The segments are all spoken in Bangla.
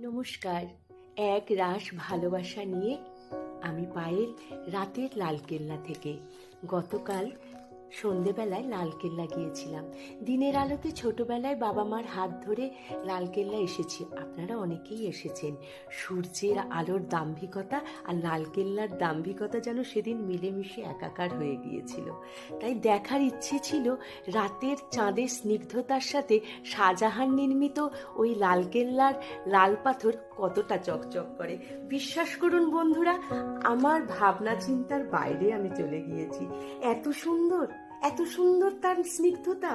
নমস্কার। এক রাশ ভালোবাসা নিয়ে আমি পায়েল, রাতের লালকেল্লা থেকে। গতকাল সন্ধেবেলায় লালকেল্লা গিয়েছিলাম। দিনের আলোতে ছোটবেলায় বাবা মার হাত ধরে লালকেল্লা এসেছি। আপনারা অনেকেই এসেছেন। সূর্যের আলোর দাম্ভিকতা আর লালকেল্লার দাম্ভিকতা যেন সেদিন মিলেমিশে একাকার হয়ে গিয়েছিল। তাই দেখার ইচ্ছে ছিল রাতের চাঁদের স্নিগ্ধতার সাথে শাহজাহান নির্মিত ওই লালকেল্লার লাল পাথর কতটা চকচক করে। বিশ্বাস করুন বন্ধুরা, আমার ভাবনা চিন্তার বাইরে আমি চলে গিয়েছি। এত সুন্দর, এত সুন্দর তার স্নিগ্ধতা।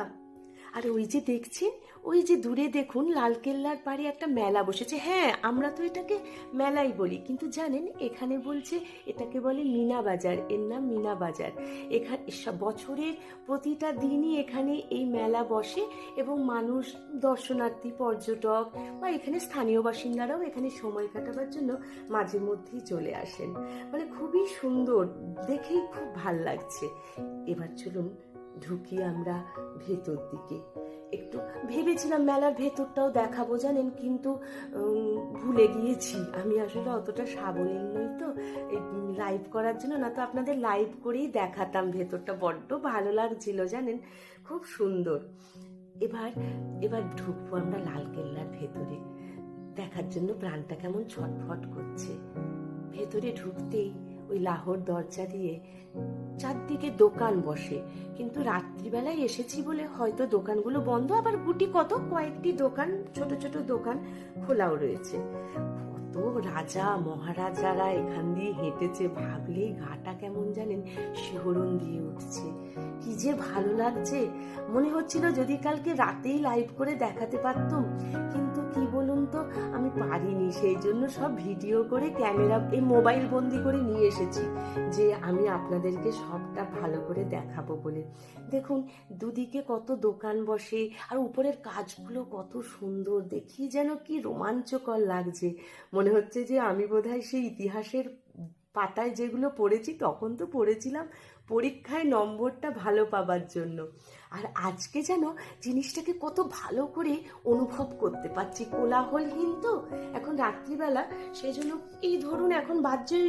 আর ওই যে দেখছেন, ওই যে দূরে দেখুন লালকেল্লার পাড়ে একটা মেলা বসেছে। হ্যাঁ, আমরা তো এটাকে মেলাই বলি, কিন্তু জানেন এখানে বলছে এটাকে বলে মিনা বাজার। এর নাম মিনা বাজার। এখানে বছরের প্রতিটা দিনই এখানে এই মেলা বসে এবং মানুষ, দর্শনার্থী, পর্যটক বা এখানে স্থানীয় বাসিন্দারাও এখানে সময় কাটাবার জন্য মাঝে মধ্যেই চলে আসেন। মানে খুবই সুন্দর, দেখেই খুব ভাল লাগছে। এবার চলুন ঢুকি আমরা ভেতর দিকে। একটু ভেবেছিলাম মেলার ভেতরটাও দেখাবো জানেন, কিন্তু ভুলে গিয়েছি। আমি আসলে অতটা সাবলীল নই তো লাইভ করার জন্য, না তো আপনাদের লাইভ করেই দেখাতাম। ভেতরটা বড্ড ভালো লাগছিল জানেন, খুব সুন্দর। এবার এবার ঢুকবো আমরা লালকেল্লার ভেতরে। দেখার জন্য প্রাণটা কেমন ছটফট করছে। ভেতরে ঢুকতেই ওই লাহোর দরজা দিয়ে চারদিকে দোকান বসে, কিন্তু রাত্রিবেলায় এসেছি বলে হয়তো দোকানগুলো বন্ধ, আবার গুটি কত কয়েকটি দোকান, ছোট ছোট দোকান খোলাও রয়েছে। কত রাজা মহারাজারা এখান দিয়ে হেঁটেছে, ভাবলেই গাটা কেমন জানেন শিহরণ দিয়ে উঠছে। কি যে ভালো লাগছে, মনে হচ্ছিল যদি কালকে রাতেই লাইভ করে দেখাতে পারতাম, কিন্তু কি বলুন তো আমি পারিনি। সেই জন্য সব ভিডিও করে ক্যামেরা এই মোবাইল বন্দি করে নিয়ে এসেছি, যে আমি আপনাদেরকে সবটা ভালো করে দেখাবো বলে। দেখুন দুদিকে কত দোকান বসে, আর উপরের কাজগুলো কত সুন্দর, দেখি যেন কি রোমাঞ্চকর লাগছে। মনে হচ্ছে যে আমি বোধহয় সেই ইতিহাসের পাতায় যেগুলো পড়েছি, তখন তো পড়েছিলাম পরীক্ষায় নম্বরটা ভালো পাবার জন্য। আর আজকে যেন জিনিসটাকে কত ভালো করে অনুভব করতে পারছি। কোলাহলহীন তো এখন রাত্রিবেলা, সেই জন্য এই ধরুন এখন বাজে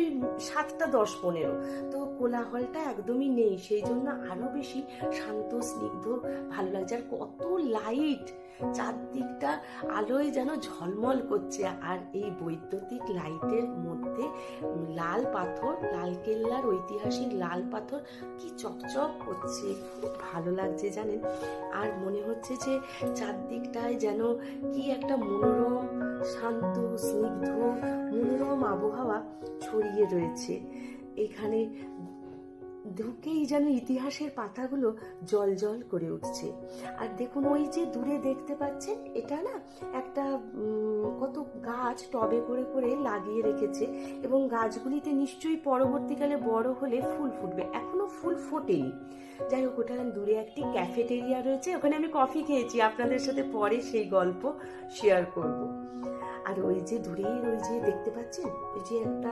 7:10-15, তো কোলাহলটা একদমই নেই। সেই জন্য আরো বেশি শান্ত স্নিগ্ধ ভালো লাগছে। আর কত লাইট, চারদিকটা আলোয় যেন ঝলমল করছে। আর এই বৈদ্যুতিক লাইটের মধ্যে লাল পাথর, লালকেল্লার ঐতিহাসিক লাল পাথর কি চকচক করছে, খুব ভালো লাগছে জানেন। আর মনে হচ্ছে যে চারদিকটায় যেন কি একটা মনোরম, শান্ত, স্নিগ্ধ, মনোরম আবহাওয়া ছড়িয়ে রয়েছে। এখানে ঢুকেই যেন ইতিহাসের পাতাগুলো জল জল করে উঠছে। আর দেখুন ওই যে দূরে দেখতে পাচ্ছেন, এটা না একটা কত গাছ টবে করে করে লাগিয়ে রেখেছে, এবং গাছগুলিতে নিশ্চয়ই পরবর্তীকালে বড় হলে ফুল ফুটবে। এখনো ফুল ফোটেনি। যাই হোক, ওটা দূরে একটি ক্যাফেটেরিয়া রয়েছে, ওখানে আমি কফি খেয়েছি, আপনাদের সাথে পরে সেই গল্প শেয়ার করব। আর ওই যে দূরের ওই যে দেখতে পাচ্ছেন ওই যে একটা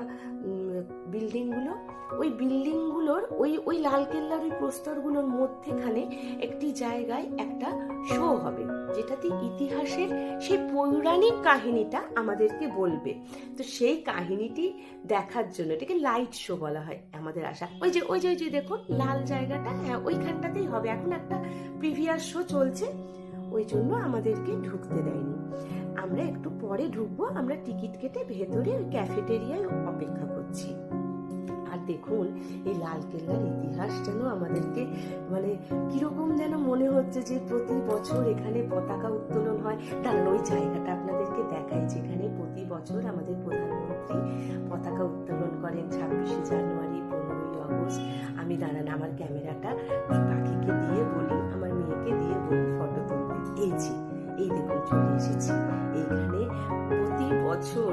বিল্ডিংগুলো, ওই বিল্ডিংগুলোর ওই ওই লালকেল্লার ওই প্রস্তরগুলোর মধ্যেখানে একটি জায়গায় একটা শো হবে, যেটাতে ইতিহাসের সেই পৌরাণিক কাহিনীটা আমাদেরকে বলবে। তো সেই কাহিনীটি দেখার জন্য এটাকে লাইট শো বলা হয় আমাদের আশা। ওই যে ওই যে ওই যে দেখুন লাল জায়গাটা, হ্যাঁ ওইখানটাতেই হবে। এখন একটা প্রিভিয়াস শো চলছে, ওই জন্য আমাদেরকে ঢুকতে দেয়নি। আমরা একটু পরে ঢুকবো। আমরা টিকিট কেটে ভেতরে ওই ক্যাফেটেরিয়ায় অপেক্ষা করছি। আর দেখুন এই লালকেল্লার ইতিহাস যেন আমাদেরকে মানে কিরকম যেন মনে হচ্ছে যে প্রতি বছর এখানে পতাকা উত্তোলন হয়। দাঁড়ান ওই জায়গাটা আপনাদেরকে দেখাই, যেখানে প্রতি বছর আমাদের প্রধানমন্ত্রী পতাকা উত্তোলন করেন 26শে জানুয়ারি, 15ই আগস্ট। আমি দাঁড়ান আমার ক্যামেরাটা পাখিকে দিয়ে বলি, আমার মেয়েকে দিয়ে বলি ফটো তুলতে। এই দেখুন চলে এসেছি। এইখানে প্রতি বছর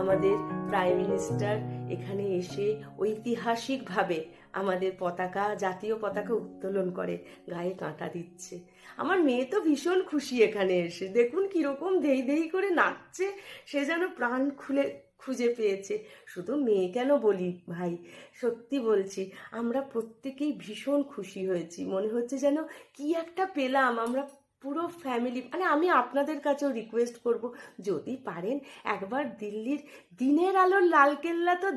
আমাদের প্রাইম মিনিস্টার এখানে এসে ঐতিহাসিকভাবে আমাদের পতাকা, জাতীয় পতাকা উত্তোলন করে, গায়ে কাঁটা দিচ্ছে। আমার মেয়ে তো ভীষণ খুশি এখানে এসে। দেখুন কিরকম ধেই ধেই করে নাচছে, সে যেন প্রাণ খুলে খুঁজে পেয়েছে। শুধু মেয়ে কেন বলি ভাই, সত্যি বলছি, আমরা প্রত্যেকেই ভীষণ খুশি হয়েছি। মনে হচ্ছে যেন কি একটা পেলাম আমরা, পুরো ফ্যামিলি, মানে আমি আপনাদের কাছেও রিকোয়েস্ট করব, যদি পারেন একবার দিল্লির দিনের আলোর লালকেল্লা তো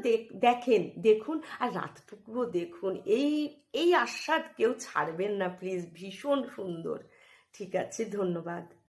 দেখুন, আর রাতটুকুও দেখুন। এই আস্বাদ কেউ ছাড়বেন না প্লিজ, ভীষণ সুন্দর। ঠিক আছে, ধন্যবাদ।